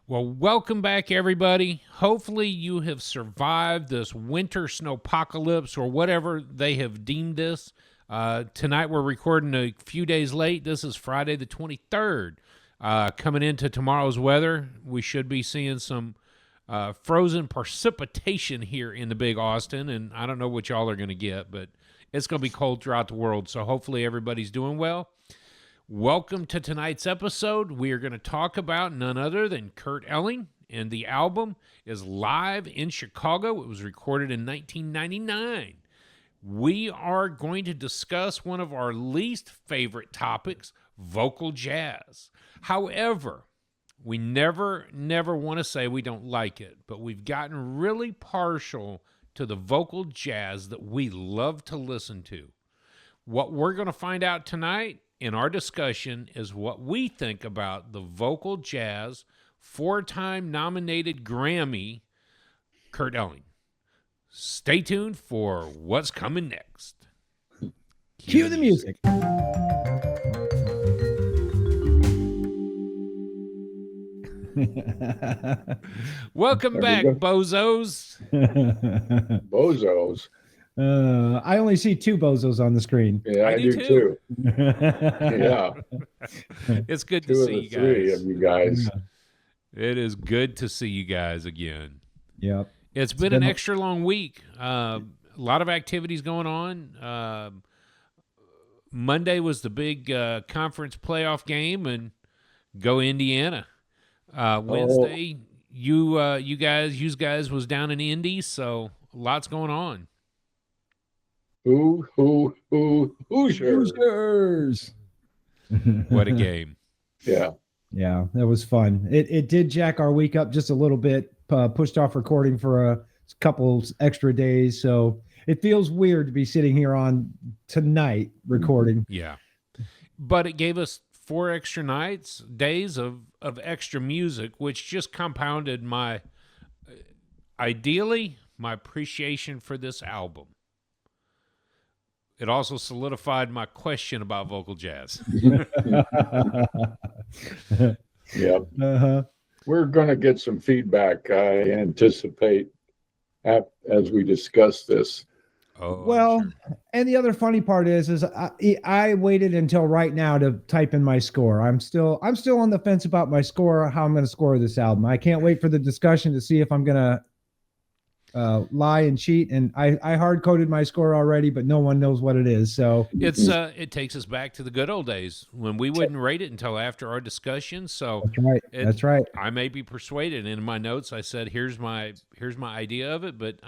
Well, welcome back, everybody. Hopefully, you have survived this winter snowpocalypse or whatever they have deemed this. Tonight, we're recording a few days late. This is Friday the 23rd. Coming into tomorrow's weather, we should be seeing some frozen precipitation here in the big Austin, and I don't know what y'all are going to get, but it's going to be cold throughout the world, so hopefully everybody's doing well. Welcome to tonight's episode. We are going to talk about none other than Kurt Elling, and the album is Live in Chicago. It was recorded in 1999. We are going to discuss one of our least favorite topics, vocal jazz. However, we never want to say we don't like it, but we've gotten really partial to the vocal jazz that we love to listen to. What we're going to find out tonight in our discussion is what we think about the vocal jazz, four-time nominated Grammy, Kurt Elling. Stay tuned for what's coming next. Cue the music. Welcome back, bozos. Bozos. I only see two bozos on the screen. Yeah, I do too. Yeah. It's good Two to of see the you three guys. of you guys. It is good to see you guys again. Yep. It's been an extra long week. A lot of activities going on. Monday was the big conference playoff game, and go Indiana. Wednesday, you guys was down in Indy, so lots going on. Hoosiers. What a game. Yeah. Yeah, that was fun. It did jack our week up just a little bit, pushed off recording for a couple extra days. So it feels weird to be sitting here on tonight recording. Yeah. But it gave us 4 extra days of extra music, which just compounded my appreciation for this album. It also solidified my question about vocal jazz. Yep. Uh-huh. We're going to get some feedback, I anticipate, as we discuss this. Oh, Well, sure. and the other funny part is I waited until right now to type in my score. I'm still on the fence about my score, how I'm going to score this album. I can't wait for the discussion to see if I'm going to lie and cheat. And I hard coded my score already, but no one knows what it is. So it takes us back to the good old days when we wouldn't rate it until after our discussion. So that's right. That's right. I may be persuaded. In my notes, I said, "Here's my idea of it," but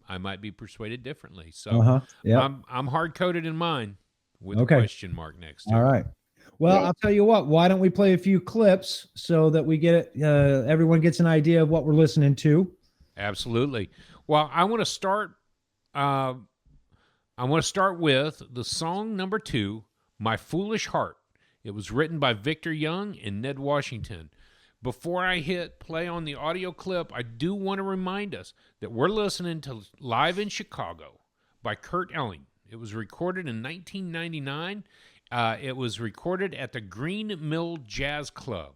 I might be persuaded differently. So Yep. I'm hard coded in mine with a question mark next to it. All right. Well, Yeah. I'll tell you what. Why don't we play a few clips so that we get it? Everyone gets an idea of what we're listening to. Absolutely. Well, I want to start. I want to start with the song number 2, "My Foolish Heart." It was written by Victor Young and Ned Washington. Before I hit play on the audio clip, I do want to remind us that we're listening to Live in Chicago by Kurt Elling. It was recorded in 1999. It was recorded at the Green Mill Jazz Club.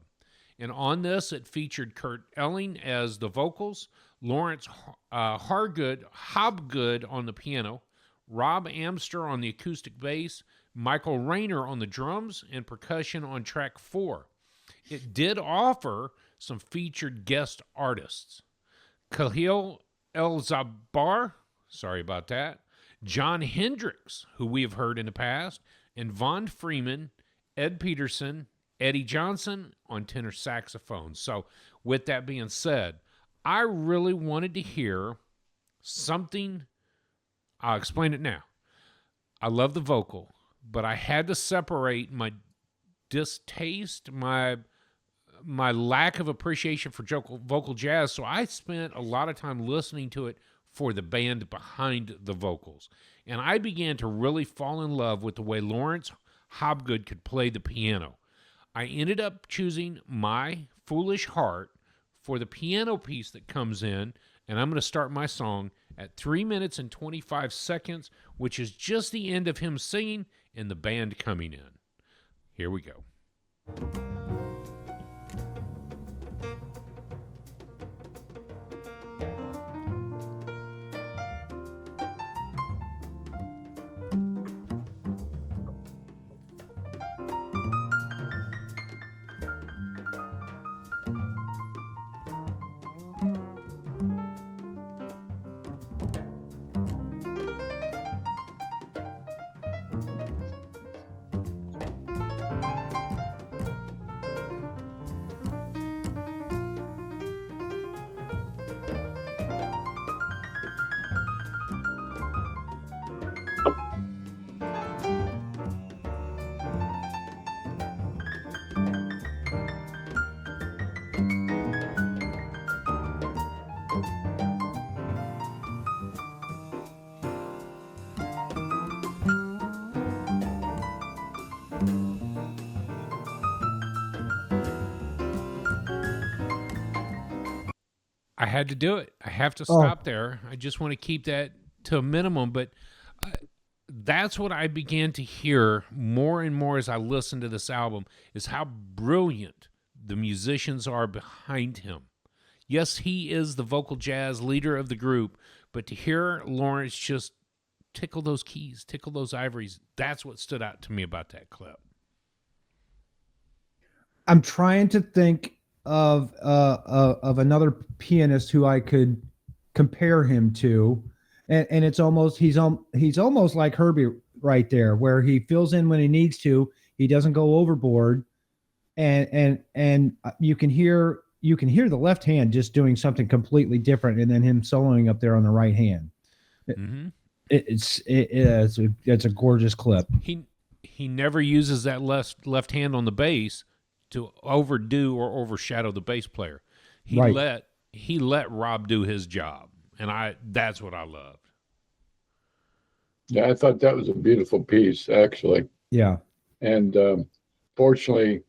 And on this, it featured Kurt Elling as the vocals, Lawrence Hobgood on the piano, Rob Amster on the acoustic bass, Michael Rayner on the drums and percussion on track 4. It did offer some featured guest artists. Khalil El-Zabbar, sorry about that, John Hendricks, who we have heard in the past, and Von Freeman, Ed Peterson, Eddie Johnson on tenor saxophone. So with that being said, I really wanted to hear something. I'll explain it now. I love the vocal, but I had to separate my distaste, my lack of appreciation for vocal jazz. So I spent a lot of time listening to it for the band behind the vocals. And I began to really fall in love with the way Lawrence Hobgood could play the piano. I ended up choosing My Foolish Heart for the piano piece that comes in, and I'm going to start my song at 3 minutes and 25 seconds, which is just the end of him singing and the band coming in. Here we go. I had to do it. I have to stop there. I just want to keep that to a minimum, but that's what I began to hear more and more as I listened to this album, is how brilliant the musicians are behind him. Yes, he is the vocal jazz leader of the group, but to hear Lawrence just tickle those keys, tickle those ivories, that's what stood out to me about that clip. I'm trying to think of another pianist who I could compare him to, and it's almost he's almost like Herbie right there, where he fills in when he needs to. He doesn't go overboard, and you can hear the left hand just doing something completely different, and then him soloing up there on the right hand. Mm-hmm. It's a gorgeous clip. He never uses that left hand on the bass to overdo or overshadow the bass player. He let Rob do his job, and that's what I loved. Yeah, I thought that was a beautiful piece, actually. Yeah. And fortunately,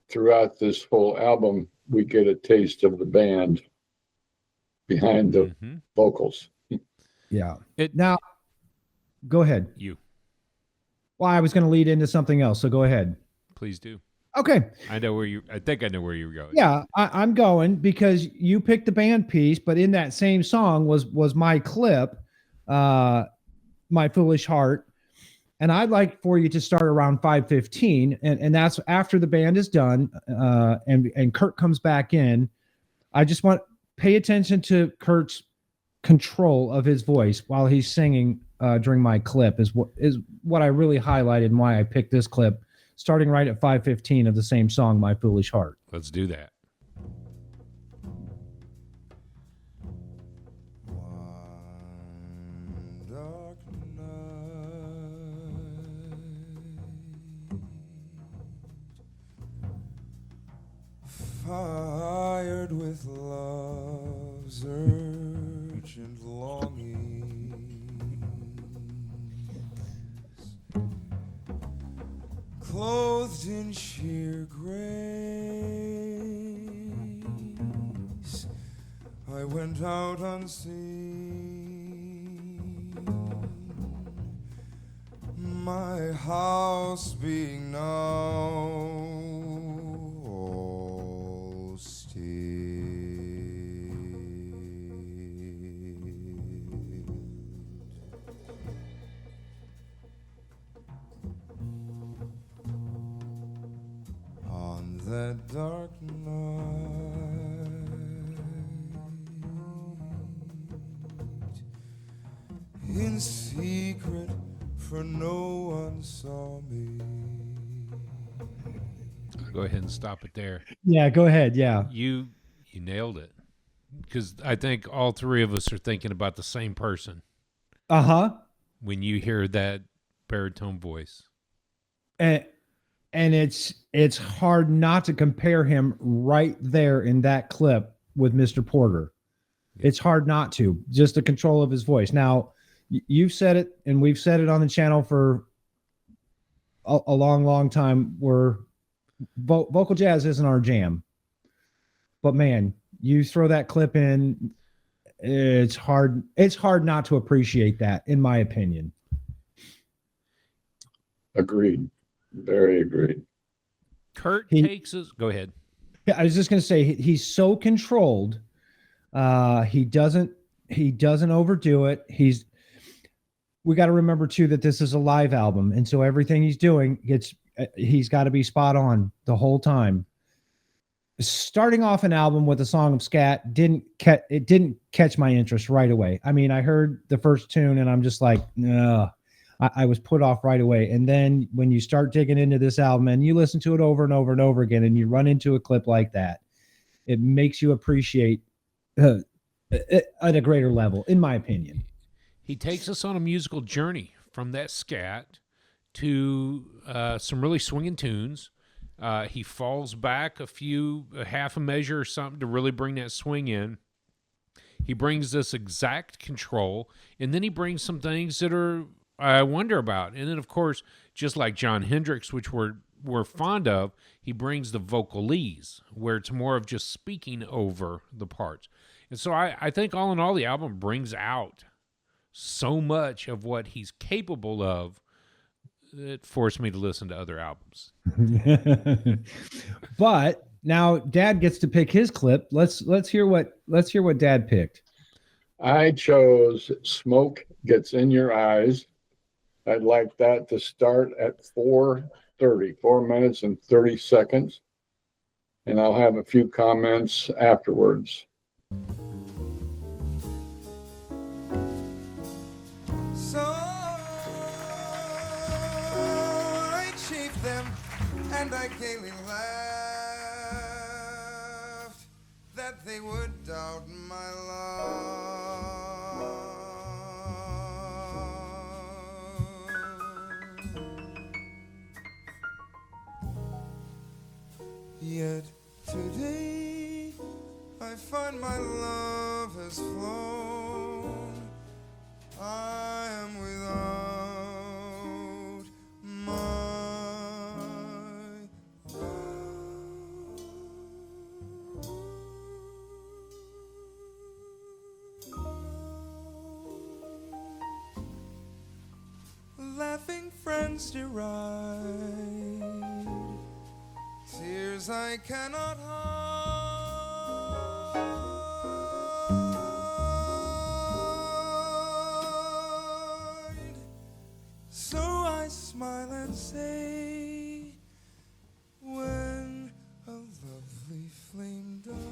throughout this whole album, we get a taste of the band behind the vocals. Yeah. Now, go ahead. You. Well, I was going to lead into something else, so go ahead. Please do. Okay. I think I know where you were going. Yeah, I'm going because you picked the band piece, but in that same song was my clip, My Foolish Heart. And I'd like for you to start around 5:15, and that's after the band is done, and Kurt comes back in. I just want pay attention to Kurt's control of his voice while he's singing during my clip is what I really highlighted and why I picked this clip, starting right at 5:15 of the same song, My Foolish Heart. Let's do that. Fired with love's urgent longings, clothed in sheer grace, I went out unseen, my house being now that dark night, in secret, for no one saw me. I'll go ahead and stop it there. Yeah, go ahead. Yeah. You nailed it, because I think all three of us are thinking about the same person when you hear that baritone voice. And it's hard not to compare him right there in that clip with Mr. Porter. It's hard not to, just the control of his voice. Now, you've said it, and we've said it on the channel for a long, long time, where vocal jazz isn't our jam. But man, you throw that clip in, it's hard not to appreciate that, in my opinion. Agreed. Very agreed. Kurt takes us. Go ahead. I was just going to say he's so controlled. He doesn't overdo it. We got to remember too that this is a live album, and so everything he's doing he's got to be spot on the whole time. Starting off an album with a song of scat didn't catch my interest right away. I mean, I heard the first tune and I'm just like, no. I was put off right away. And then when you start digging into this album and you listen to it over and over and over again, and you run into a clip like that, it makes you appreciate at a greater level, in my opinion. He takes us on a musical journey from that scat to some really swinging tunes. He falls back a half a measure or something to really bring that swing in. He brings this exact control, and then he brings some things that I wonder about. And then, of course, just like Jon Hendricks, which we're we're fond of, he brings the vocalese, where it's more of just speaking over the parts. And so I think all in all, the album brings out so much of what he's capable of. It forced me to listen to other albums. But now Dad gets to pick his clip. Let's hear what Dad picked. I chose Smoke Gets in Your Eyes. I'd like that to start at 4:30, 4 minutes and 30 seconds. And I'll have a few comments afterwards. So I chafed them and I gaily laughed that they would doubt my love. Yet today I find my love has flown. I am without my love. Laughing friends deride, tears I cannot hide. So I smile and say, when a lovely flame dies,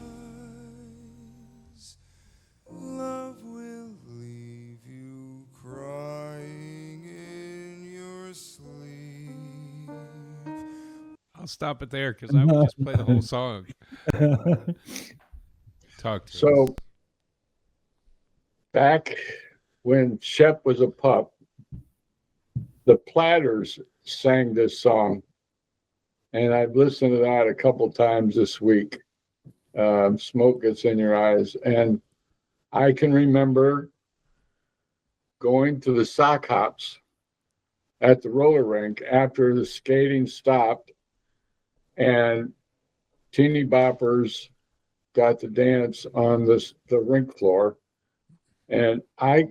love will leave you crying in your sleep. I'll stop it there because I would just play the whole song. Talk to us. So back when Shep was a pup, the Platters sang this song, and I've listened to that a couple times this week. Smoke Gets in Your Eyes, and I can remember going to the sock hops at the roller rink after the skating stopped, and teeny boppers got to dance on the rink floor. And I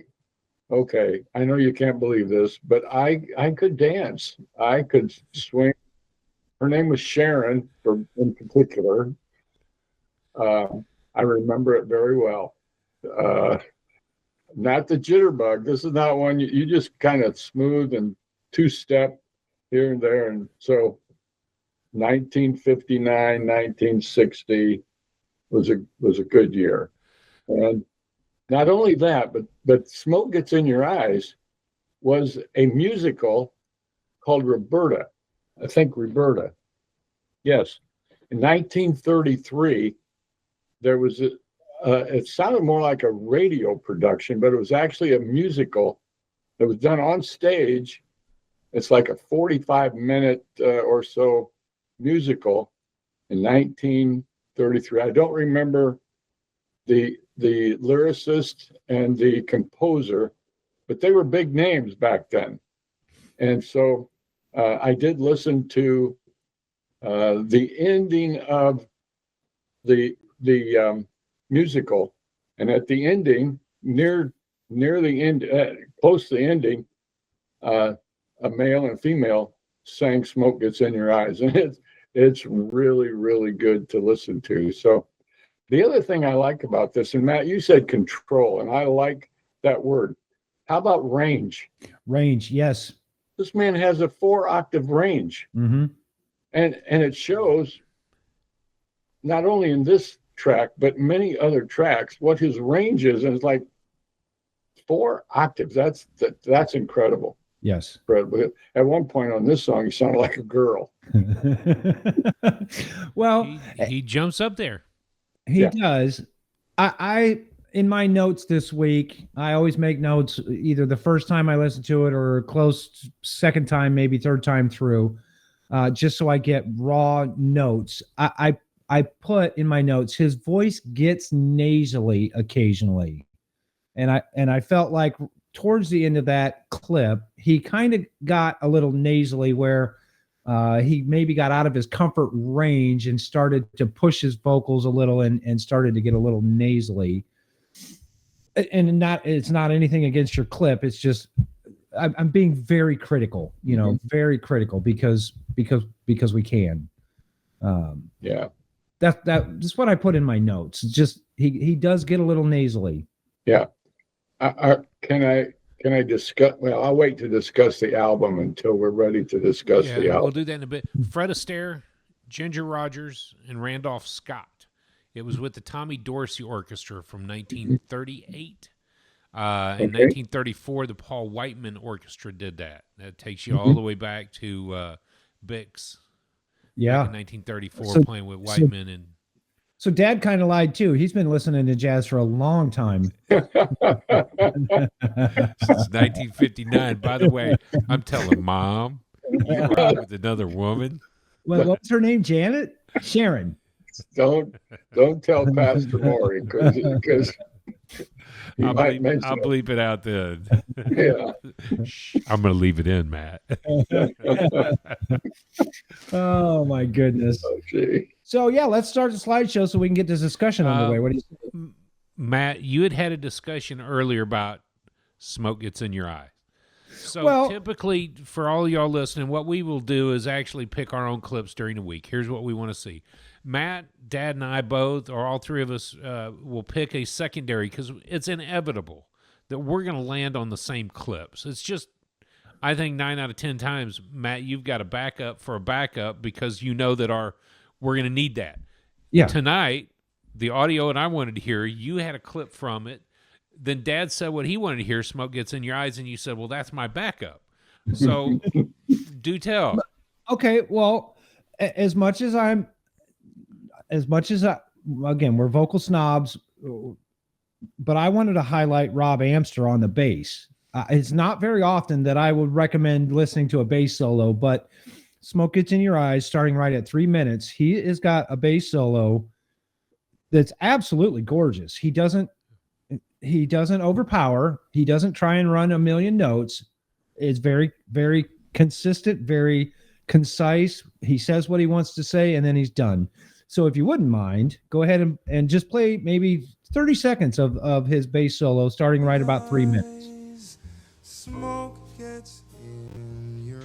know you can't believe this, but I could dance. I could swing. Her name was Sharon, in particular. I remember it very well. Not the jitterbug. This is not one you just kind of smooth and two-step here and there. And so 1959, 1960 was a good year. And not only that, but Smoke Gets in Your Eyes was a musical called Roberta. I think Roberta. Yes. In 1933, there was it sounded more like a radio production, but it was actually a musical that was done on stage. It's like a 45-minute or so musical in 1933. I don't remember the lyricist and the composer, but they were big names back then. And so I did listen to the ending of the musical, and at the ending, near the end, close to the ending, a male and female sang "Smoke Gets in Your Eyes," and it's really, really good to listen to. So the other thing I like about this, and Matt, you said control, and I like that word. How about range? Range, yes. This man has a 4-octave range. Mm-hmm. And it shows not only in this track, but many other tracks, what his range is. And it's like 4 octaves. That's incredible. Yes. Incredible. At one point on this song, he sounded like a girl. Well, he jumps up there. He does. I in my notes this week, I always make notes either the first time I listen to it or close second time, maybe third time through, just so I get raw notes. I put in my notes, his voice gets nasally occasionally. And I felt like towards the end of that clip, he kind of got a little nasally where He maybe got out of his comfort range and started to push his vocals a little and started to get a little nasally. And it's not anything against your clip. It's just I'm being very critical, very critical because we can. Yeah. That's what I put in my notes. It's just he does get a little nasally. Yeah. Can I discuss? Well, I'll wait to discuss the album until we're ready to discuss the album. We'll do that in a bit. Fred Astaire, Ginger Rogers, and Randolph Scott. It was with the Tommy Dorsey Orchestra from 1938. In 1934, the Paul Whiteman Orchestra did that. That takes you all the way back to Bix. Yeah. In 1934, playing with Whiteman and. So Dad kind of lied too. He's been listening to jazz for a long time. Since 1959. By the way, I'm telling Mom, you ride with another woman. Well, what was her name? Janet? Sharon. Don't tell Pastor Maury because I'll bleep it out then. Yeah. I'm going to leave it in, Matt. Oh my goodness. Oh, gee. So yeah, let's start the slideshow so we can get this discussion underway. What do you think? Matt, you had a discussion earlier about smoke gets in your eye. So typically, for all y'all listening, what we will do is actually pick our own clips during the week. Here's what we want to see. Matt, Dad, and I both, or all three of us, will pick a secondary because it's inevitable that we're going to land on the same clips. It's just, I think 9 out of 10 times, Matt, you've got a backup for a backup because you know that we're going to need that. Yeah. Tonight, the audio that I wanted to hear, you had a clip from it. Then Dad said what he wanted to hear, smoke gets in your eyes, and you said, well, that's my backup. So do tell. Okay, well, as much as again, we're vocal snobs, but I wanted to highlight Rob Amster on the bass. It's not very often that I would recommend listening to a bass solo, but Smoke Gets in Your Eyes, starting right at 3 minutes, he has got a bass solo that's absolutely gorgeous. He doesn't overpower. He doesn't try and run a million notes. It's very, very consistent, very concise. He says what he wants to say, and then he's done. So if you wouldn't mind, go ahead and just play maybe 30 seconds of his bass solo, starting right about 3 minutes. Smoke gets in your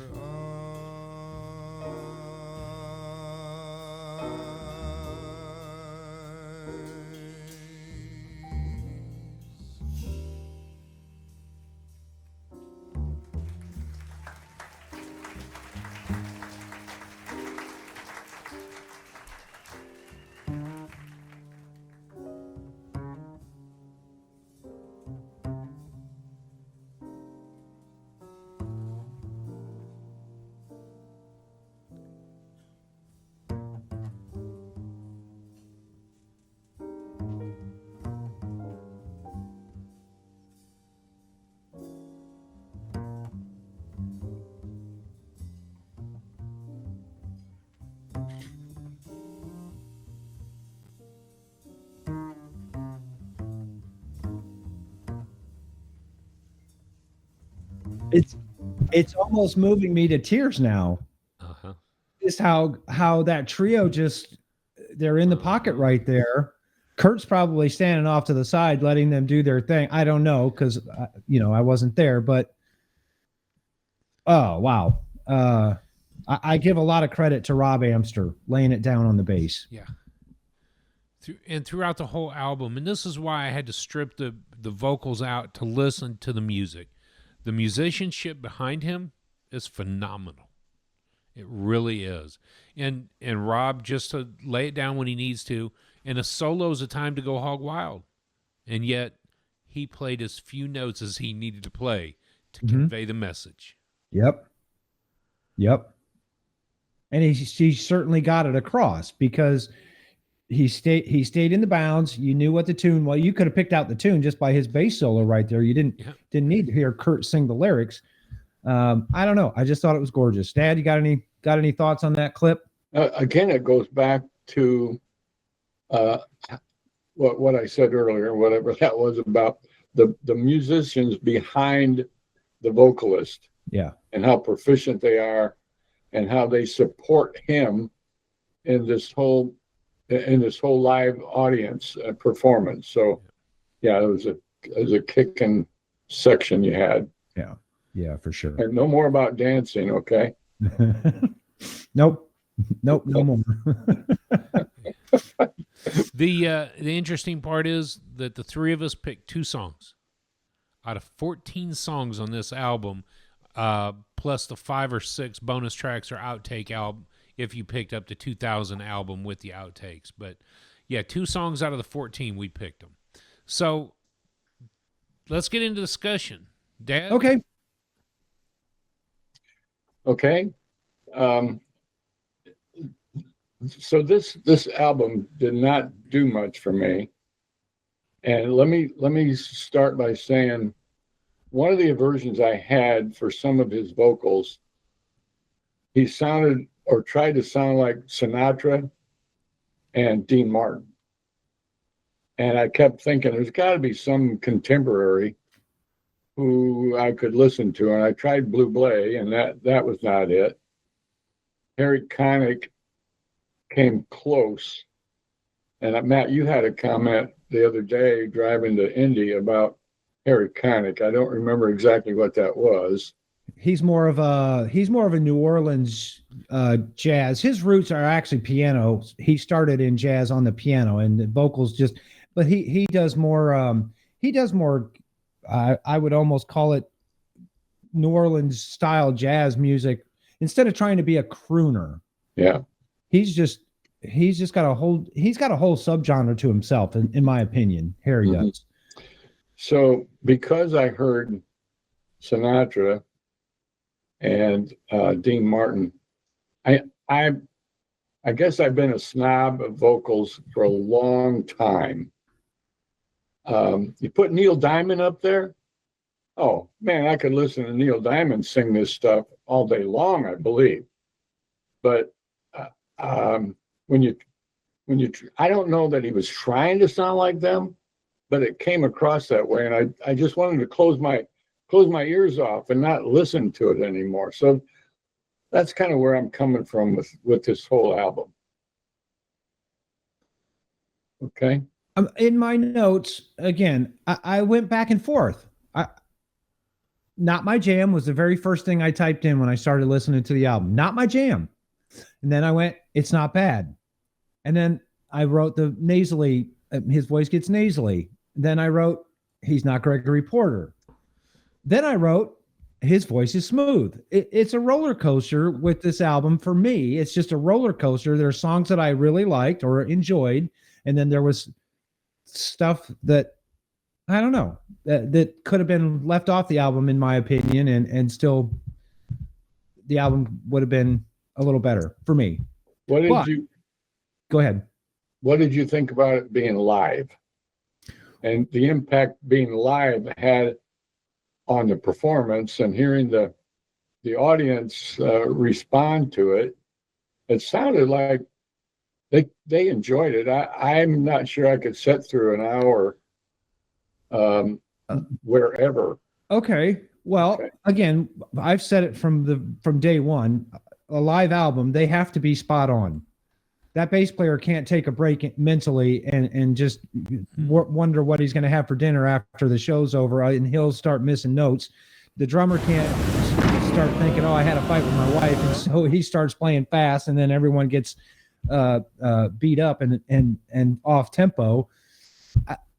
It's almost moving me to tears now. Uh-huh. Just how that trio they're in the pocket right there. Kurt's probably standing off to the side, letting them do their thing. I don't know because I wasn't there, but oh wow, I give a lot of credit to Rob Amster laying it down on the bass. Yeah. And throughout the whole album, and this is why I had to strip the vocals out to listen to the music. The musicianship behind him is phenomenal. It really is. And Rob, just to lay it down when he needs to, and a solo is a time to go hog wild. And yet he played as few notes as he needed to play to convey the message. Yep. And he certainly got it across because he stayed in the bounds. You knew what the tune was. You could have picked out the tune just by his bass solo right there. You didn't need to hear Kurt sing the lyrics. I don't know. I just thought it was gorgeous. Dad, you got any thoughts on that clip? Again, it goes back to what I said earlier, whatever that was about the musicians behind the vocalist. Yeah. And how proficient they are. and how they support him in this whole live audience performance. So yeah, it was a kicking section you had. Yeah, for sure. And no more about dancing, okay? Nope, no more. The interesting part is that the three of us picked 2 songs out of 14 songs on this album, plus the 5 or 6 bonus tracks or outtake album if you picked up the 2000 album with the outtakes. But yeah, 2 songs out of the 14 we picked them. So let's get into discussion. Dad? Okay. So this album did not do much for me. And let me start by saying one of the aversions I had for some of his vocals, he sounded or tried to sound like Sinatra and Dean Martin. And I kept thinking there's got to be some contemporary who I could listen to. And I tried Blue Blay, and that was not it. Harry Connick came close. And Matt, you had a comment the other day driving to Indy about Harry Connick. I don't remember exactly what that was. He's more of a New Orleans jazz. His roots are actually piano. He started in jazz on the piano, and the vocals but he does more. I would almost call it New Orleans style jazz music instead of trying to be a crooner. Yeah. He's got a whole subgenre to himself, in my opinion. Harry does. So because I heard Sinatra and Dean Martin, I guess I've been a snob of vocals for a long time. You put Neil Diamond up there, oh man, I could listen to Neil Diamond sing this stuff all day long, I believe. But when you I don't know that he was trying to sound like them, but it came across that way, and I just wanted to close my ears off and not listen to it anymore. So that's kind of where I'm coming from with this whole album. Okay. In my notes, again, I went back and forth. Not My Jam was the very first thing I typed in when I started listening to the album. Not My Jam. And then I went, it's not bad. And then I wrote the nasally, his voice gets nasally. Then I wrote, he's not Gregory Porter. Then I wrote, his voice is smooth. It's a roller coaster with this album. For me, it's just a roller coaster. There are songs that I really liked or enjoyed. And then there was stuff that, I don't know, that could have been left off the album, in my opinion. And still, the album would have been a little better for me. Go ahead. What did you think about it being live and the impact being live had on the performance, and hearing the audience respond to it? It sounded like they enjoyed it. I'm not sure I could sit through an hour wherever. Okay. Well, Again, I've said it from day one. A live album, they have to be spot on. That bass player can't take a break mentally and just wonder what he's going to have for dinner after the show's over, and he'll start missing notes. The drummer can't start thinking, oh, I had a fight with my wife, and so he starts playing fast, and then everyone gets beat up and off tempo.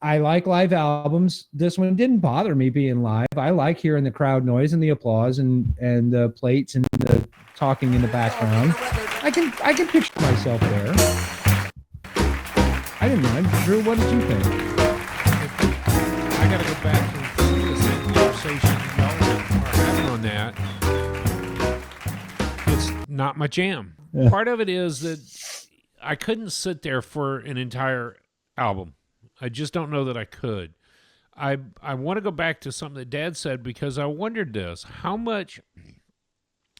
I like live albums. This one didn't bother me being live. I like hearing the crowd noise and the applause and the plates and the talking in the background. I can picture myself there. I didn't mind. Drew, what did you think? I got to go back to the same conversation y'all are having on that. It's not my jam. Yeah. Part of it is that I couldn't sit there for an entire album. I just don't know that I could. I want to go back to something that Dad said, because I wondered this. How much,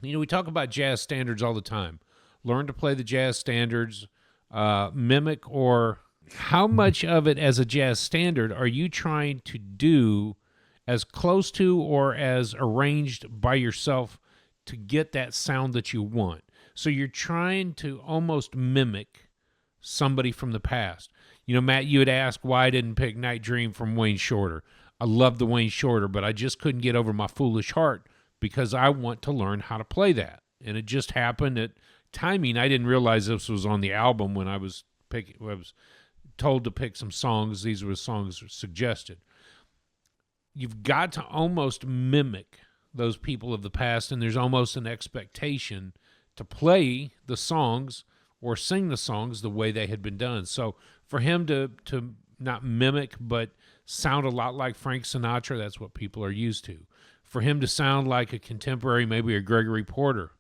we talk about jazz standards all the time. Learn to play the jazz standards, mimic, or how much of it as a jazz standard are you trying to do as close to or as arranged by yourself to get that sound that you want. So you're trying to almost mimic somebody from the past. You know, Matt, you had asked why I didn't pick Night Dream from Wayne Shorter. I love the Wayne Shorter, but I just couldn't get over My Foolish Heart because I want to learn how to play that. And it just happened at timing. I didn't realize this was on the album when I was told to pick some songs. These were songs suggested. You've got to almost mimic those people of the past, and there's almost an expectation to play the songs or sing the songs the way they had been done. So for him to not mimic but sound a lot like Frank Sinatra, that's what people are used to. For him to sound like a contemporary, maybe a Gregory Porter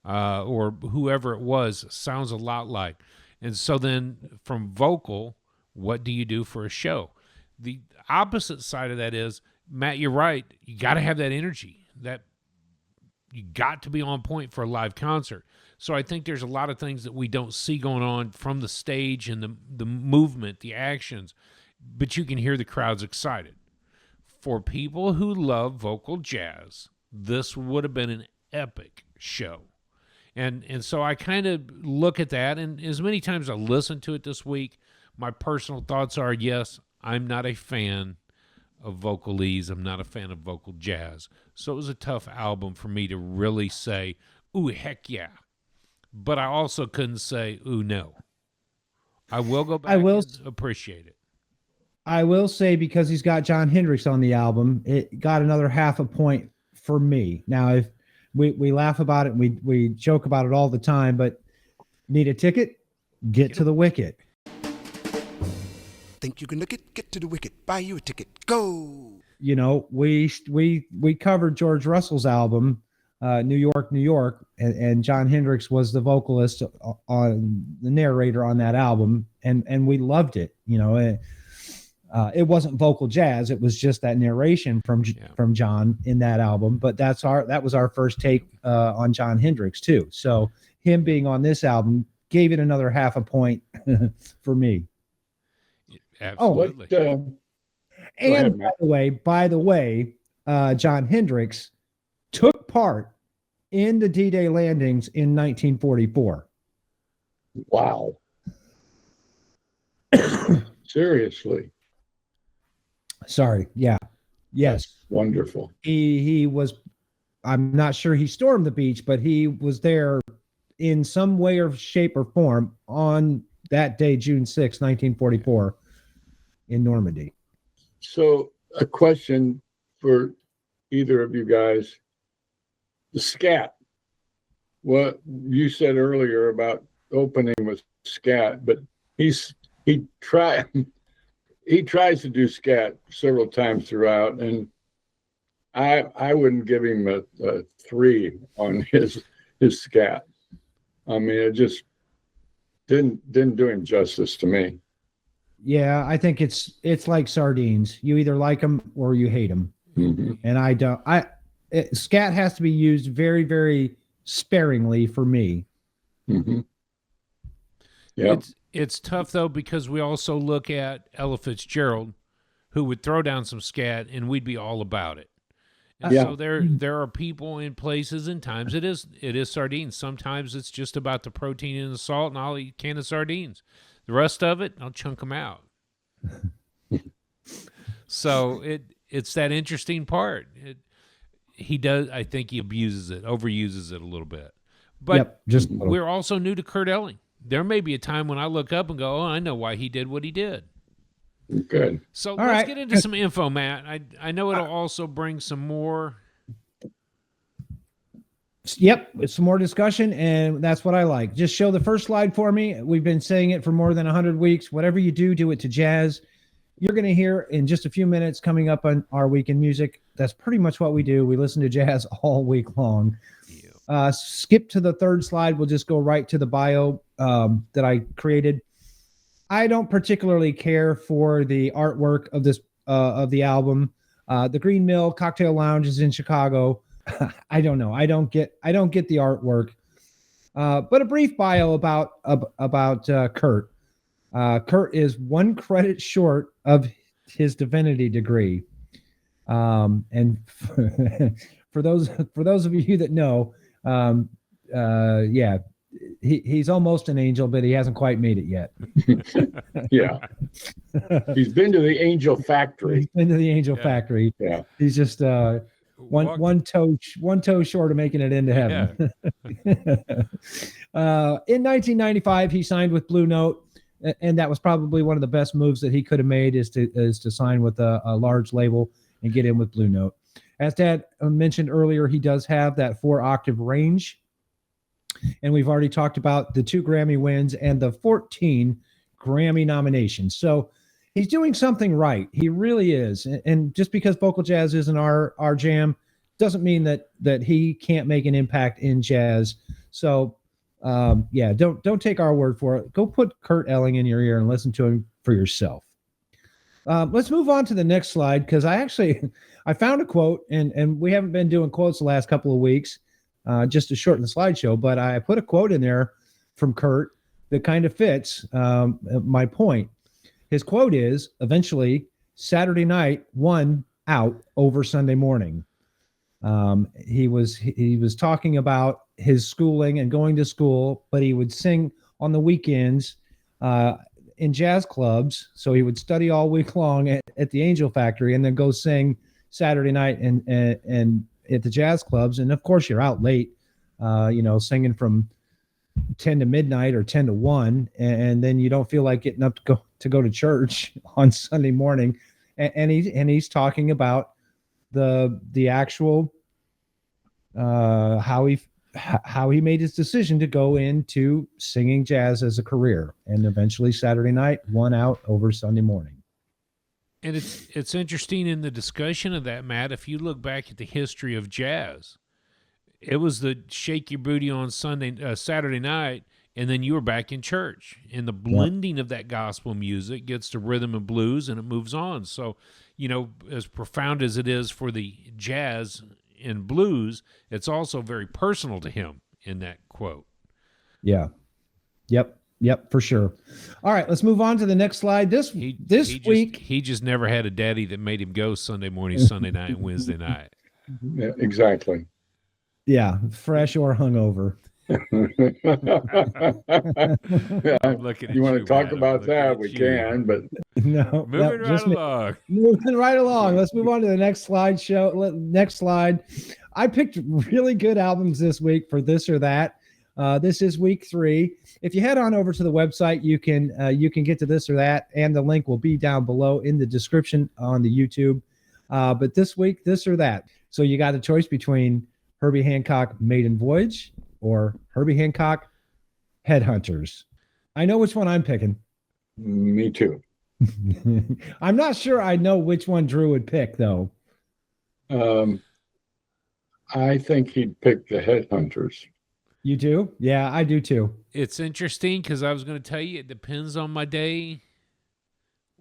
or whoever it was, sounds a lot like. And so then from vocal, what do you do for a show? The opposite side of that is, Matt, you're right. You got to have that energy. That you got to be on point for a live concert. So I think there's a lot of things that we don't see going on from the stage and the movement, the actions, but you can hear the crowds excited. For people who love vocal jazz, this would have been an epic show. And so I kind of look at that, and as many times I listened to it this week, my personal thoughts are, yes, I'm not a fan of vocalese. I'm not a fan of vocal jazz. So it was a tough album for me to really say, ooh, heck yeah. But I also couldn't say, ooh, no. I will go back and appreciate it. I will say, because he's got Jon Hendricks on the album, it got another half a point for me. Now, if we laugh about it, we joke about it all the time, but need a ticket? Get to the Wicket. Think you can look it? Get to the Wicket. Buy you a ticket. Go. You know, we covered George Russell's album, New York, New York, and Jon Hendricks was the vocalist on the narrator on that album, and we loved it. You know, it wasn't vocal jazz; it was just that narration from Jon in that album. But that was our first take on Jon Hendricks too. So him being on this album gave it another half a point for me. Absolutely. And by the way, Jon Hendricks took part in the D-Day landings in 1944. Wow. Seriously. Sorry. Yeah. Yes. That's wonderful. He was, I'm not sure he stormed the beach, but he was there in some way or shape or form on that day, June 6, 1944 in Normandy. So a question for either of you guys. The scat. What you said earlier about opening with scat, but he tries to do scat several times throughout, and I wouldn't give him a 3 on his scat. I mean, it just didn't do him justice to me. Yeah, I think it's like sardines. You either like them or you hate them. Mm-hmm. And I don't. Scat has to be used very, very sparingly for me. Mm-hmm. Yeah, it's tough though, because we also look at Ella Fitzgerald, who would throw down some scat and we'd be all about it. And so there are people in places and times it is sardines. Sometimes it's just about the protein and the salt, and I'll eat a can of sardines. The rest of it, I'll chunk them out. So it's that interesting part. He does. I think he overuses it a little bit. But we're also new to Kurt Elling. There may be a time when I look up and go, "Oh, I know why he did what he did." Good. So let's get into some info, Matt. I know it'll also bring some more. Yep, it's some more discussion, and that's what I like. Just show the first slide for me. We've been saying it for more than 100 weeks. Whatever you do, do it to jazz. You're going to hear in just a few minutes coming up on our Week in Music. That's pretty much what we do. We listen to jazz all week long. Skip to the third slide. We'll just go right to the bio that I created. I don't particularly care for the artwork of this of the album. The Green Mill Cocktail Lounge is in Chicago. I don't know. I don't get the artwork. But a brief bio about Kurt. Kurt is 1 credit short of his divinity degree. And for those of you that know, Yeah, he's almost an angel, but he hasn't quite made it yet. Yeah. He's been to the Angel Factory. He's been to the Angel Yeah. Factory. Yeah. He's just Walk- one toe short of making it into heaven. In 1995, he signed with Blue Note, and that was probably one of the best moves that he could have made is to sign with a large label and get in with Blue Note. As Dad mentioned earlier, he does have that 4-octave range, and we've already talked about the 2 Grammy wins and the 14 Grammy nominations. So he's doing something right. He really is. And just because vocal jazz isn't our jam doesn't mean that he can't make an impact in jazz. So yeah, don't take our word for it. Go put Kurt Elling in your ear and listen to him for yourself. Let's move on to the next slide, because I found a quote, and we haven't been doing quotes the last couple of weeks, just to shorten the slideshow, but I put a quote in there from Kurt that kind of fits my point. His quote is, eventually, Saturday night won out over Sunday morning. He was talking about his schooling and going to school, but he would sing on the weekends in jazz clubs. So he would study all week long at the Angel Factory and then go sing Saturday night and at the jazz clubs. And of course, you're out late, singing from 10 to midnight or 10 to 1, and then you don't feel like getting up to go to church on Sunday morning. And he's talking about the actual how he made his decision to go into singing jazz as a career, and eventually Saturday night won out over Sunday morning. And it's interesting in the discussion of that, Matt, if you look back at the history of jazz, it was the shake your booty on Saturday night, and then you were back in church. And the blending of that gospel music gets to rhythm and blues, and it moves on. So, as profound as it is for the jazz and blues, it's also very personal to him in that quote. Yeah. Yep, for sure. All right, let's move on to the next slide. This week, he just never had a daddy that made him go Sunday morning, Sunday night, and Wednesday night. Yeah, exactly. yeah, fresh or hungover. I'm looking at You want to talk Matt. I'm about looking that? at We you. can, but No, Moving right just me. along. Moving right along. Let's move on to the next next slide. I picked really good albums this week for This or That. This is week 3. If you head on over to the website, you can get to This or That, and the link will be down below in the description on the YouTube. But this week, This or That. So you got a choice between Herbie Hancock, Maiden Voyage, or Herbie Hancock, Headhunters. I know which one I'm picking. me too. I'm not sure I know which one Drew would pick, though. I think he'd pick the Headhunters. You do? Yeah, I do too. It's interesting because I was going to tell you it depends on my day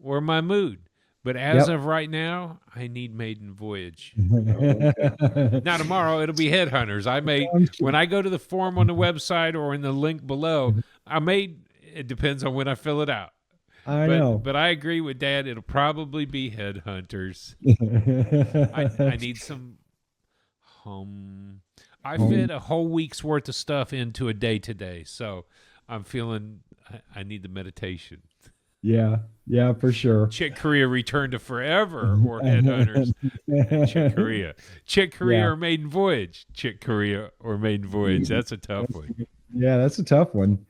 or my mood. But as of right now, I need Maiden Voyage. Now tomorrow it'll be Headhunters. When I go to the form on the website or in the link below, it depends on when I fill it out. I know. But I agree with Dad. It'll probably be Headhunters. I need some I fit a whole week's worth of stuff into a day today, so I'm feeling I need the meditation. Yeah, for sure. Chick Corea Return to Forever or Headhunters. Chick Corea or Maiden Voyage. Chick Corea or Maiden Voyage. That's a tough one. Yeah, that's a tough one.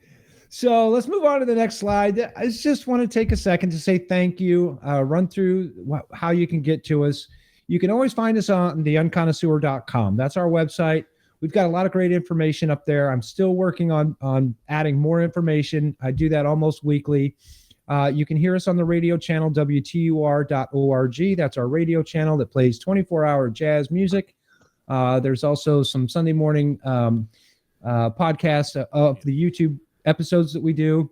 So let's move on to the next slide. I just want to take a second to say thank you, run through how you can get to us. You can always find us on theunconnoisseur.com. That's our website. We've got a lot of great information up there. I'm still working on adding more information. I do that almost weekly. You can hear us on the radio channel, WTUR.org. That's our radio channel that plays 24-hour jazz music. There's also some Sunday morning podcasts of the YouTube episodes that we do.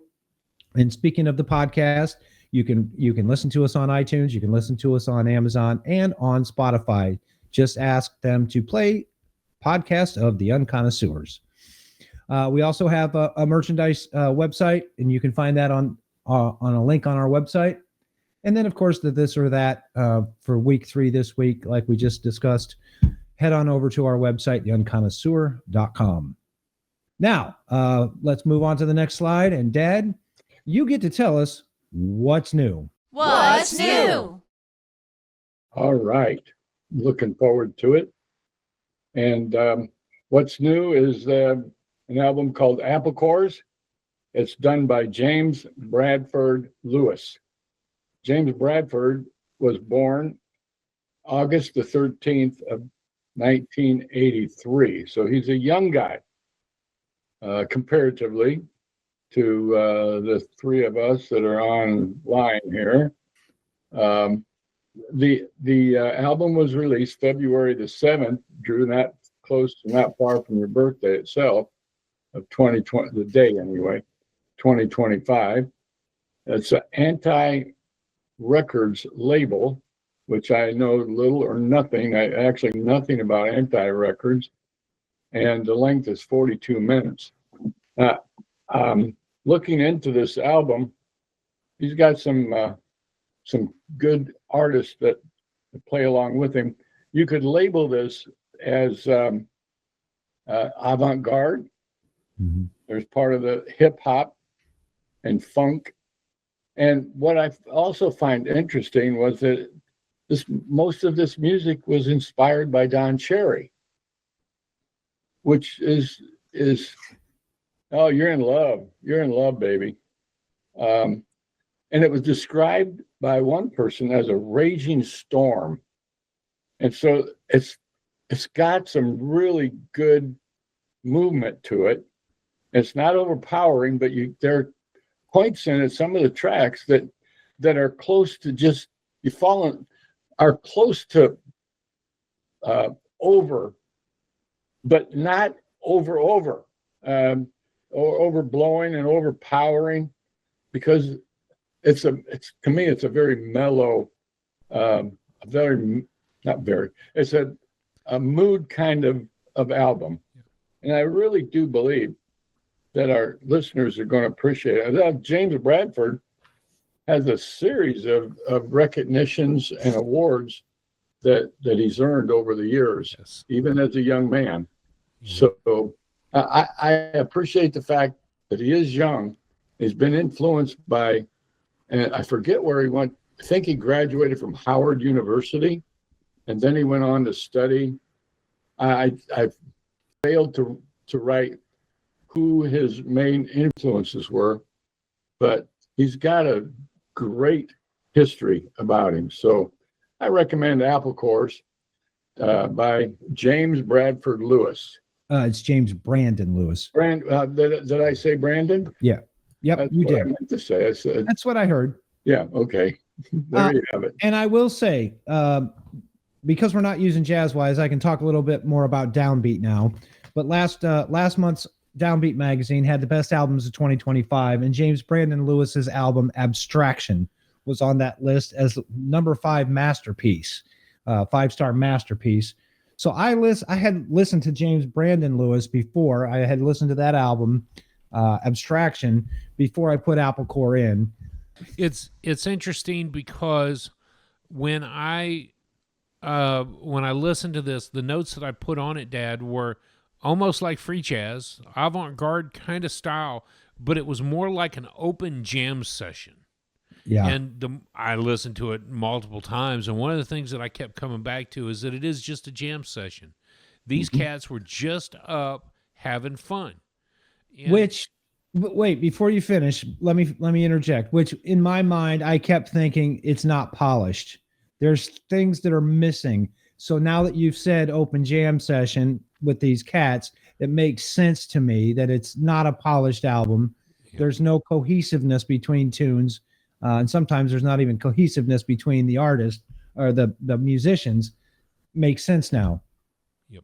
And speaking of the podcast, you can listen to us on iTunes. You can listen to us on Amazon and on Spotify. Just ask them to play podcast of the Unconnoisseurs. We also have a merchandise website, and you can find that on a link on our website. And then, of course, the This or That for week 3 this week, like we just discussed, head on over to our website, theunconnoisseur.com. Now, let's move on to the next slide. And Dad, you get to tell us what's new. What's new? All right. Looking forward to it. And what's new is an album called Apple Cores. It's done by James Bradford Lewis. James Bradford was born August the 13th of 1983. So he's a young guy comparatively to the three of us that are online here. The album was released February the 7th, Drew, not close to not far from your birthday itself, of 2020, the day anyway, 2025. It's an Anti-Records label, which I know little or nothing, actually nothing about Anti-Records, and the length is 42 minutes. Looking into this album, he's got some good artists that play along with him. You could label this as avant-garde. Mm-hmm. There's part of the hip hop and funk. And what I also find interesting was that most of this music was inspired by Don Cherry, which is oh, you're in love, baby. And it was described by one person as a raging storm. And so it's got some really good movement to it. It's not overpowering, but there are points in it, some of the tracks that are close to just, are close to over, but not over, or overblowing and overpowering, because it's to me, it's a very mellow, it's a mood kind of album. And I really do believe that our listeners are going to appreciate it. James Bradford has a series of recognitions and awards that he's earned over the years, Yes. even as a young man. Mm-hmm. So I appreciate the fact that he is young. He's been influenced by, and I forget where he went. I think he graduated from Howard University, and then he went on to study. I failed to write who his main influences were, but he's got a great history about him. So I recommend Apple Cores by James Bradford Lewis. It's James Brandon Lewis. Did I say Brandon? Yeah. Yep, That's you what I did. meant to say. I said, That's what I heard. yeah, okay. There you have it. And I will say, because we're not using Jazzwise, I can talk a little bit more about Downbeat now. But last month's Downbeat magazine had the best albums of 2025, and James Brandon Lewis's album Abstraction was on that list as number 5 masterpiece, 5-star masterpiece. So I had listened to James Brandon Lewis before. I had listened to that album, Abstraction, before I put Apple Core in. It's interesting because when I listened to this, the notes that I put on it, Dad, were almost like free jazz, avant-garde kind of style, but it was more like an open jam session. Yeah. And I listened to it multiple times, and one of the things that I kept coming back to is that it is just a jam session. These cats were just up having fun. And Wait, before you finish, let me interject. Which in my mind, I kept thinking it's not polished. There's things that are missing. So now that you've said open jam session with these cats, it makes sense to me that it's not a polished album. Yeah. There's no cohesiveness between tunes. And sometimes there's not even cohesiveness between the artist or the musicians. Makes sense now. Yep.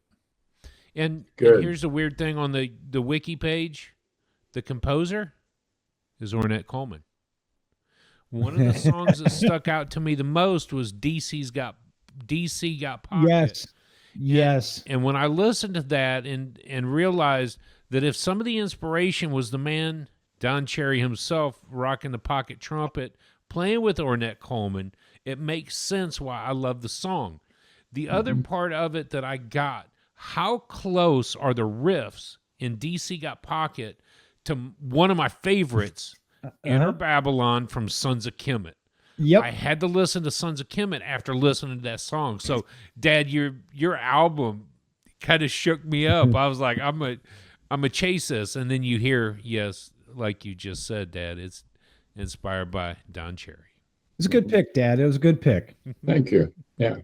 And Good. here's the weird thing on the wiki page. The composer is Ornette Coleman. One of the songs that stuck out to me the most was DC Got Pocket. Yes. And when I listened to that and realized that if some of the inspiration was the man, Don Cherry himself, rocking the pocket trumpet, playing with Ornette Coleman, it makes sense why I love the song. The other part of it that I got, how close are the riffs in DC Got Pocket to one of my favorites, Enter Babylon from Sons of Kemet? Yep. I had to listen to Sons of Kemet after listening to that song. So, Dad, your album kind of shook me up. I was like, I'm a chase this, and then you hear, yes, like you just said, Dad, it's inspired by Don Cherry. It's a good pick, Dad. It was a good pick. Thank you. Yeah.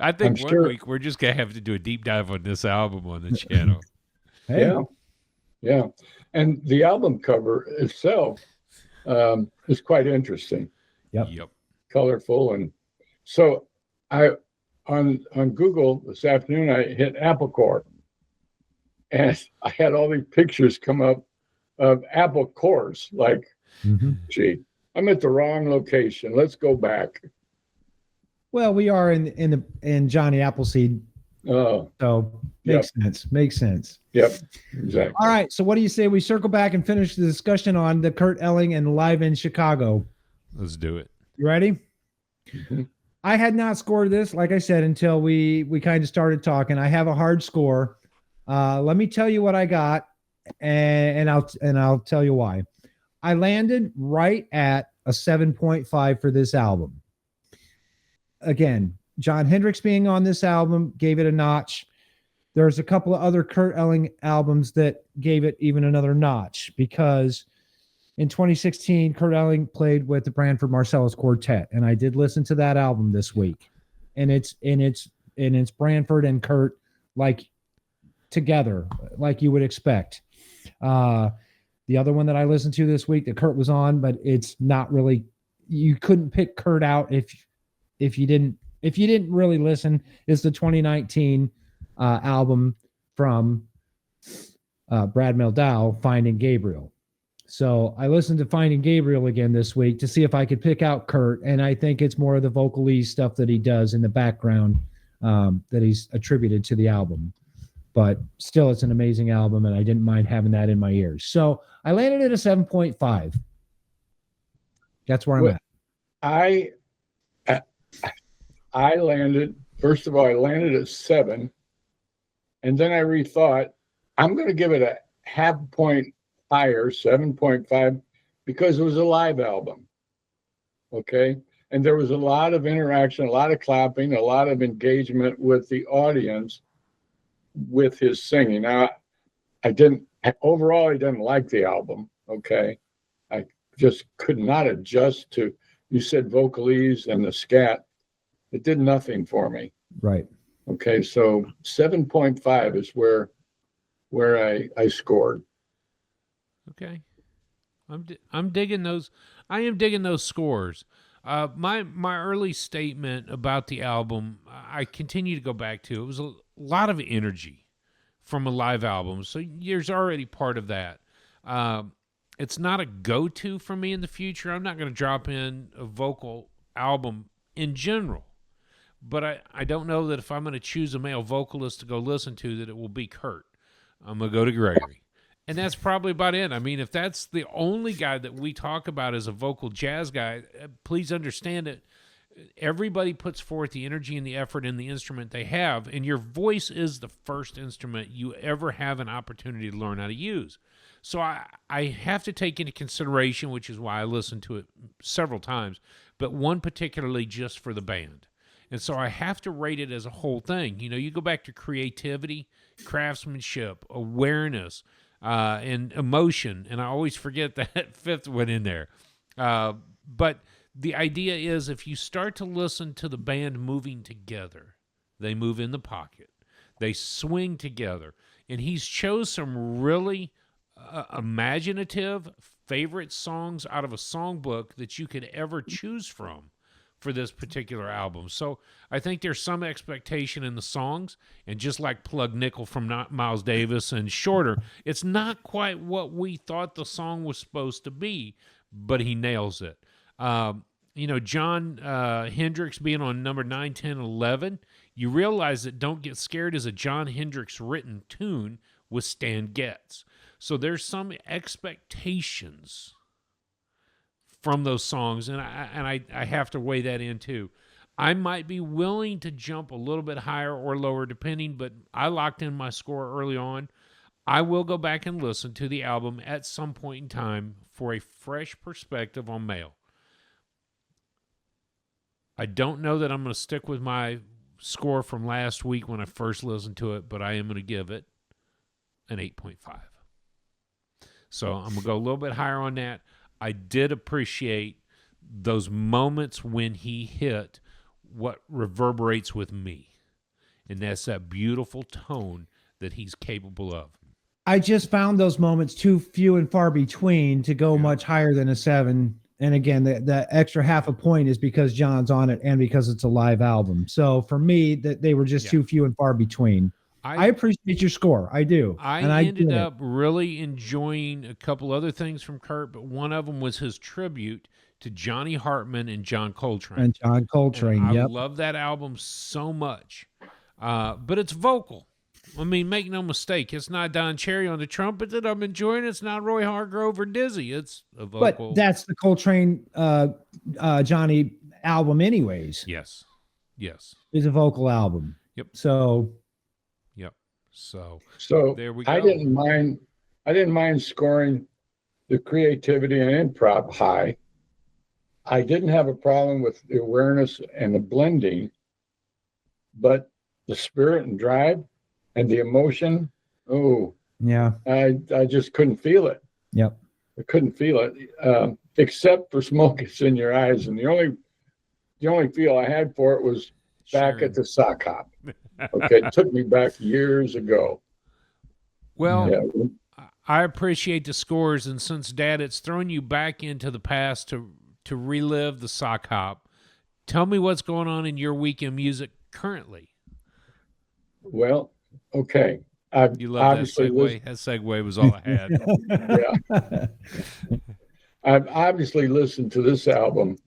I think I'm one sure- week we're just gonna have to do a deep dive on this album on the channel. Hey, Yeah. Yeah. And the album cover itself is quite interesting, Yep. colorful. And so I on Google this afternoon, I hit Apple Core, and I had all these pictures come up of Apple cores. Like, Mhm. gee, I'm at the wrong location. Let's go back. Well, we are in Johnny Appleseed, Oh, so makes sense. Makes sense. yep, exactly. All right. So, what do you say we circle back and finish the discussion on the Kurt Elling and Live in Chicago? Let's do it. You ready? Mhm. I had not scored this, like I said, until we kind of started talking. I have a hard score. Let me tell you what I got, and I'll tell you why. I landed right at a 7.5 for this album. Again, Jon Hendricks being on this album gave it a notch. There's a couple of other Kurt Elling albums that gave it even another notch, because in 2016, Kurt Elling played with the Branford Marsalis Quartet, and I did listen to that album this week, and it's Branford and Kurt like together, like you would expect. The other one that I listened to this week that Kurt was on, but it's not really. You couldn't pick Kurt out if you didn't really listen. Is the 2019 album from Brad Meldau, Finding Gabriel. So I listened to Finding Gabriel again this week to see if I could pick out Kurt, and I think it's more of the vocalese stuff that he does in the background that he's attributed to the album. But still, it's an amazing album, and I didn't mind having that in my ears. So I landed at a 7.5. That's where I'm at. I landed, first of all, I landed at 7, and then I rethought, I'm going to give it a half point higher, 7.5, because it was a live album. Okay. And there was a lot of interaction, a lot of clapping, a lot of engagement with the audience with his singing. Now, overall, I didn't like the album. Okay. I just could not adjust to, you said vocalese and the scat. It did nothing for me. Right. Okay. So 7.5 is where I scored. Okay, I'm digging those. I am digging those scores. My early statement about the album, I continue to go back to. It was a lot of energy from a live album, so there's already part of that. It's not a go-to for me in the future. I'm not going to drop in a vocal album in general, but I don't know that if I'm going to choose a male vocalist to go listen to, that it will be Kurt. I'm going to go to Gregory. And that's probably about it. I mean, if that's the only guy that we talk about as a vocal jazz guy, please understand it. Everybody puts forth the energy and the effort in the instrument they have, and your voice is the first instrument you ever have an opportunity to learn how to use. So I have to take into consideration, which is why I listened to it several times, but one particularly just for the band. And so I have to rate it as a whole thing. You know, you go back to creativity, craftsmanship, awareness, and emotion, and I always forget that fifth one in there. But the idea is, if you start to listen to the band moving together, they move in the pocket, they swing together, and he's chose some really imaginative favorite songs out of a songbook that you could ever choose from for this particular album. So I think there's some expectation in the songs, and just like Plug Nickel from Miles Davis and Shorter, it's not quite what we thought the song was supposed to be, but he nails it. You know, Jon Hendricks being on number 9, 10, 11, you realize that Don't Get Scared is a Jon Hendricks written tune with Stan Getz. So there's some expectations from those songs, and I have to weigh that in too. I might be willing to jump a little bit higher or lower depending, but I locked in my score early on. I will go back and listen to the album at some point in time for a fresh perspective on Mail. I don't know that I'm going to stick with my score from last week when I first listened to it, but I am going to give it an 8.5. So I'm going to go a little bit higher on that. I did appreciate those moments when he hit what reverberates with me, and that's that beautiful tone that he's capable of. I just found those moments too few and far between to go much higher than a 7. And again, the extra half a point is because John's on it and because it's a live album. So for me, that they were just too few and far between. I appreciate your score. I do. I ended up really enjoying a couple other things from Kurt, but one of them was his tribute to Johnny Hartman and John Coltrane. And John Coltrane, I love that album so much. But it's vocal. I mean, make no mistake, it's not Don Cherry on the trumpet that I'm enjoying. It's not Roy Hargrove or Dizzy. It's a vocal. But that's the Coltrane Johnny album anyways. Yes. It's a vocal album. Yep. So there we go. I didn't mind scoring the creativity and improv high. I didn't have a problem with the awareness and the blending, but the spirit and drive and the emotion, I just couldn't feel it. Yep. I couldn't feel it, except for Smoke Gets in Your Eyes. And the only feel I had for it was back at the sock hop. Okay, it took me back years ago. Well, I appreciate the scores, and since, Dad, it's thrown you back into the past to relive the sock hop, tell me what's going on in your weekend music currently. Well, okay. You love that segue? That segue was all I had. Yeah. I've obviously listened to this album,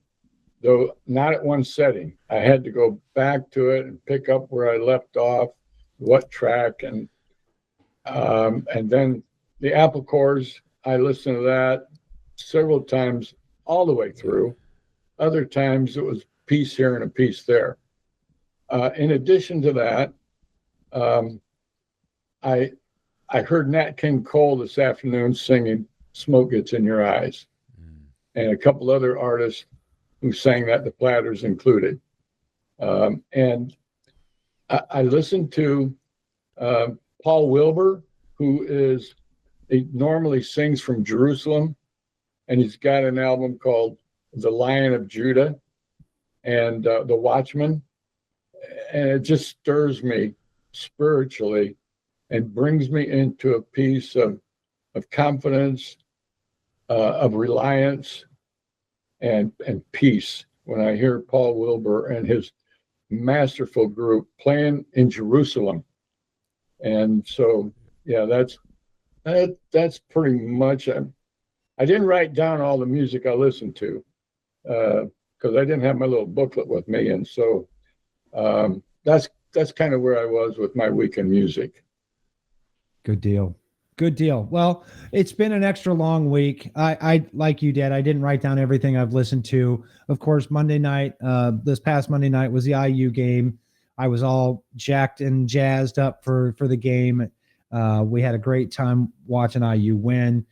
though not at one setting. I had to go back to it and pick up where I left off, what track, and then the Apple Cores. I listened to that several times all the way through. Other times it was a piece here and a piece there. In addition to that, I heard Nat King Cole this afternoon singing "Smoke Gets in Your Eyes," and a couple other artists who sang that, the Platters included. And I listened to Paul Wilbur, he normally sings from Jerusalem, and he's got an album called "The Lion of Judah" and "The Watchman," and it just stirs me spiritually and brings me into a piece of confidence, of reliance, and peace when I hear Paul Wilbur and his masterful group playing in Jerusalem. And so, yeah, that's pretty much. I didn't write down all the music I listened to because I didn't have my little booklet with me, and so that's kind of where I was with my weekend music. Good deal. Well, it's been an extra long week. I like you, Dad, I didn't write down everything I've listened to. Of course, Monday night, this past Monday night was the IU game. I was all jacked and jazzed up for the game. We had a great time watching IU win.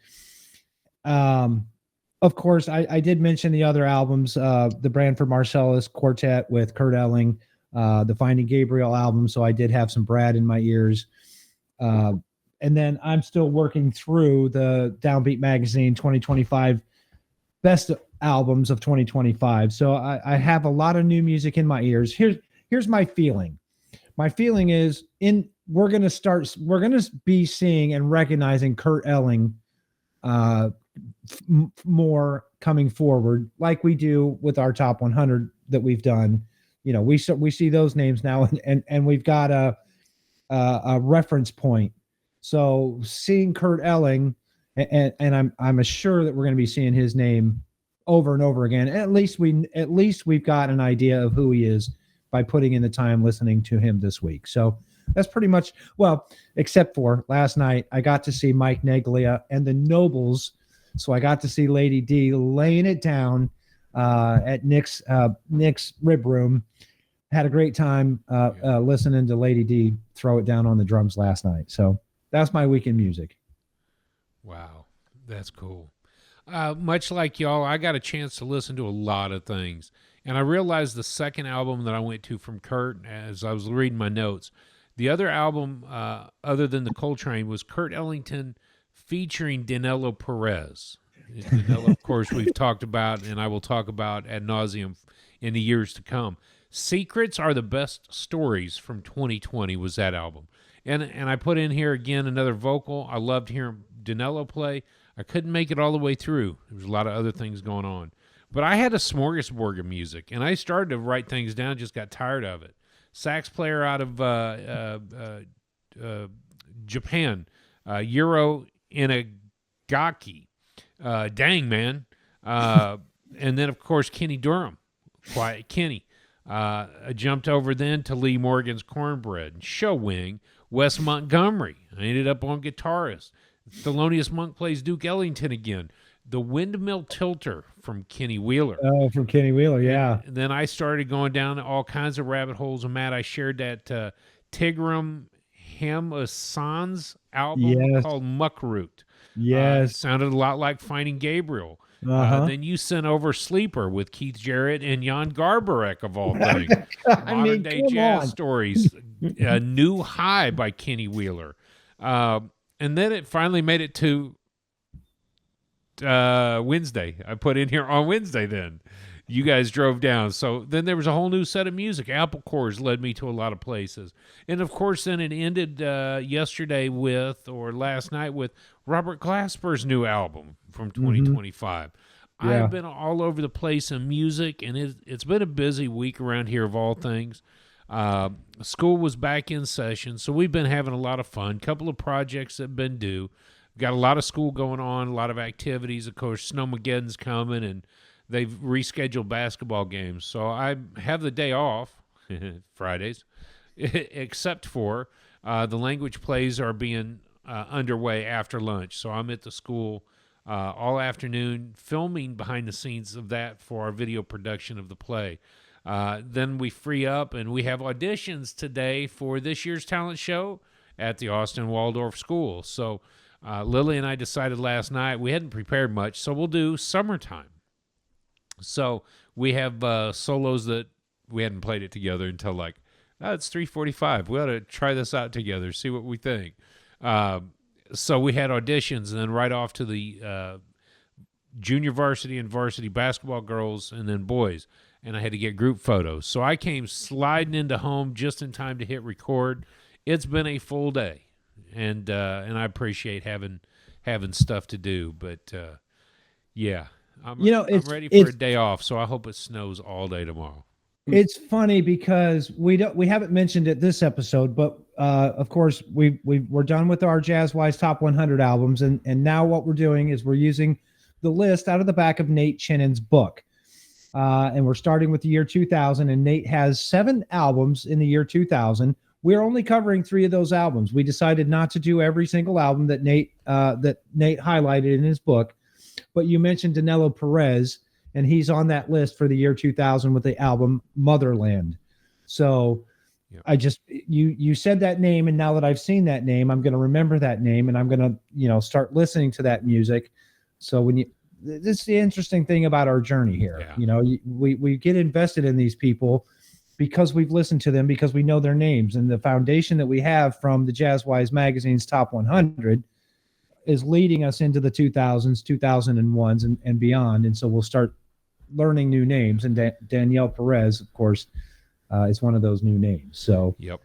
Of course, I did mention the other albums, the Branford Marsalis Quartet with Kurt Elling, the Finding Gabriel album. So I did have some Brad in my ears. And then I'm still working through the Downbeat Magazine 2025 best albums of 2025. So I have a lot of new music in my ears. Here's my feeling. My feeling is we're going to be seeing and recognizing Kurt Elling more coming forward, like we do with our top 100 that we've done. You know, we see those names now, and we've got a reference point. So seeing Kurt Elling, and I'm sure that we're going to be seeing his name over and over again. At least we've got an idea of who he is by putting in the time listening to him this week. So that's pretty much, well, except for last night, I got to see Mike Neglia and the Nobles. So I got to see Lady D laying it down at Nick's Rib Room. Had a great time listening to Lady D throw it down on the drums last night. So that's my weekend music. Wow, that's cool. Much like y'all, I got a chance to listen to a lot of things. And I realized the second album that I went to from Kurt, as I was reading my notes, the other album, other than the Coltrane, was Kurt Ellington featuring Danilo Perez. Danilo, of course, we've talked about, and I will talk about ad nauseum in the years to come. Secrets Are the Best Stories from 2020 was that album. And I put in here again another vocal. I loved hearing Danilo play. I couldn't make it all the way through. There was a lot of other things going on. But I had a smorgasbord of music, and I started to write things down, just got tired of it. Sax player out of Japan, Euro Inagaki. Dang, man. And then, of course, Kenny Durham. Quiet Kenny. I jumped over then to Lee Morgan's Cornbread, Show Wing, Wes Montgomery. I ended up on guitarist. Thelonious Monk plays Duke Ellington again. The Windmill Tilter from Kenny Wheeler. Oh, from Kenny Wheeler, yeah. And then I started going down all kinds of rabbit holes. And Matt, I shared that Tigrum Hamassan's album called Muckroot. Yes. Sounded a lot like Finding Gabriel. Then you sent over Sleeper with Keith Jarrett and Jan Garbarek, of all things. Modern day jazz stories. New High by Kenny Wheeler. And then it finally made it to Wednesday. I put in here on Wednesday then. You guys drove down. So then there was a whole new set of music. Apple Cores led me to a lot of places. And, of course, then it ended yesterday with, or last night with, Robert Glasper's new album from 2025. Yeah. I've been all over the place in music, and it's been a busy week around here of all things. School was back in session, so we've been having a lot of fun. Couple of projects that have been due. Got a lot of school going on, a lot of activities. Of course, Snowmageddon's coming, and they've rescheduled basketball games. So I have the day off, Fridays, except for the language plays are being underway after lunch. So I'm at the school all afternoon filming behind the scenes of that for our video production of the play. Then we free up, and we have auditions today for this year's talent show at the Austin Waldorf School. So Lily and I decided last night we hadn't prepared much, so we'll do Summertime. So we have solos that we hadn't played it together until like, it's 3:45. We ought to try this out together, see what we think. So we had auditions, and then right off to the junior varsity and varsity basketball girls, and then boys. And I had to get group photos. So I came sliding into home just in time to hit record. It's been a full day, and I appreciate having stuff to do. But yeah, I'm ready for a day off. So I hope it snows all day tomorrow. It's funny because we haven't mentioned it this episode, but of course we're done with our Jazzwise Top 100 albums, and now what we're doing is we're using the list out of the back of Nate Chinnon's book. And we're starting with the year 2000, and Nate has 7 albums in the year 2000. We're only covering 3 of those albums. We decided not to do every single album that Nate highlighted in his book, but you mentioned Danilo Perez, and he's on that list for the year 2000 with the album Motherland. So yep. You said that name, and now that I've seen that name, I'm going to remember that name, and I'm going to start listening to that music. So this is the interesting thing about our journey here. Yeah. We get invested in these people because we've listened to them, because we know their names, and the foundation that we have from the Jazzwise magazine's Top 100 is leading us into the 2000s, 2001s, and beyond. And so we'll start learning new names. And Danielle Perez, of course, is one of those new names. So yep.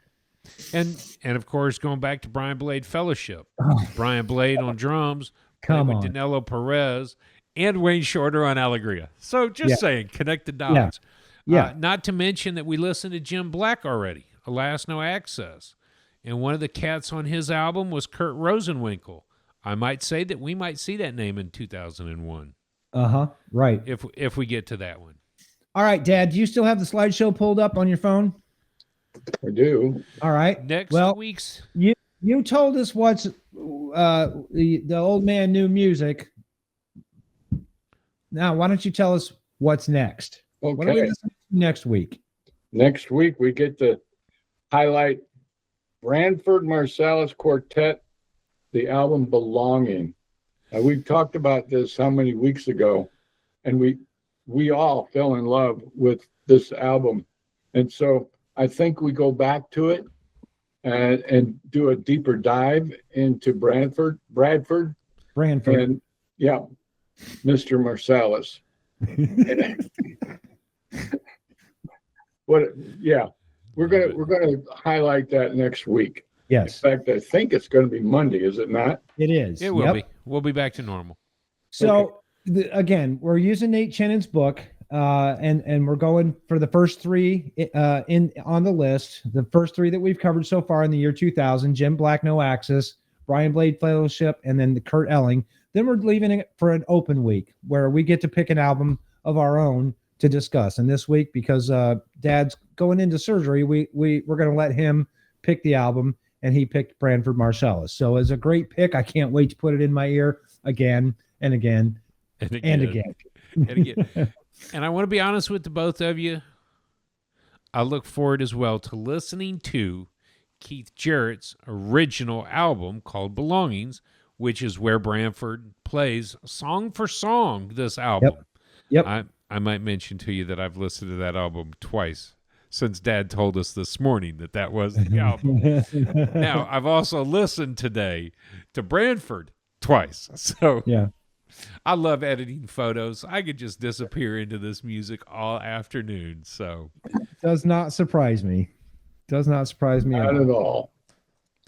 And of course, going back to Brian Blade Fellowship, Brian Blade on drums, with Danilo Perez, and Wayne Shorter on Alegria. So just saying, connect the dots. Yeah. Not to mention that we listened to Jim Black already, Alas No Access. And one of the cats on his album was Kurt Rosenwinkel. I might say that we might see that name in 2001. Right. If we get to that one. All right, Dad, do you still have the slideshow pulled up on your phone? I do. All right. Next week's. You told us what's the old man knew music. Now, why don't you tell us what's next. What are we Okay. listening to next week? Next week, we get to highlight Branford Marsalis Quartet, the album Belonging. We've talked about this how many weeks ago, and we all fell in love with this album. And so I think we go back to it and do a deeper dive into Bradford, Branford. and yeah, Mr. Marsalis. What? Yeah, we're gonna highlight that next week. In Yes, fact, I think it's going to be Monday, is it not? it is. It will Yep. be. We'll be back to normal. So again, we're using Nate Chennon's book, and we're going for the first three on the list. The first three that we've covered so far in the year 2000: Jim Black, No Axis, Brian Blade Fellowship, and then the Kurt Elling. Then we're leaving it for an open week where we get to pick an album of our own to discuss. And this week, because Dad's going into surgery, we're going to let him pick the album, and he picked Branford Marsalis. So it's a great pick. I can't wait to put it in my ear again and again And and again. And again. And I want to be honest with the both of you. I look forward as well to listening to Keith Jarrett's original album called Belongings, which is where Branford plays song for song this album. Yep. I might mention to you that I've listened to that album twice since Dad told us this morning that was the album. Now, I've also listened today to Branford twice. So Yeah. I love editing photos. I could just disappear into this music all afternoon. So Does not surprise me. Does not surprise me. Not at all.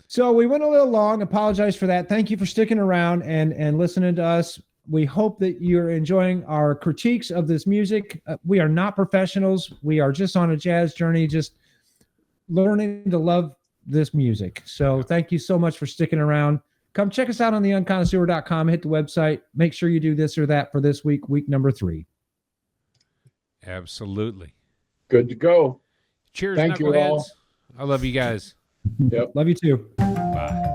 So we went a little long. Apologize for that. Thank you for sticking around and listening to us. We hope that you're enjoying our critiques of this music. We are not professionals. We are just on a jazz journey, just learning to love this music. So thank you so much for sticking around. Come check us out on theunconnoisseur.com. Hit the website. Make sure you do this or that for this week, week number 3. absolutely. Good to go. Cheers, Thank you knuckleheads. all. I love you guys. Yep. Love you too. Bye.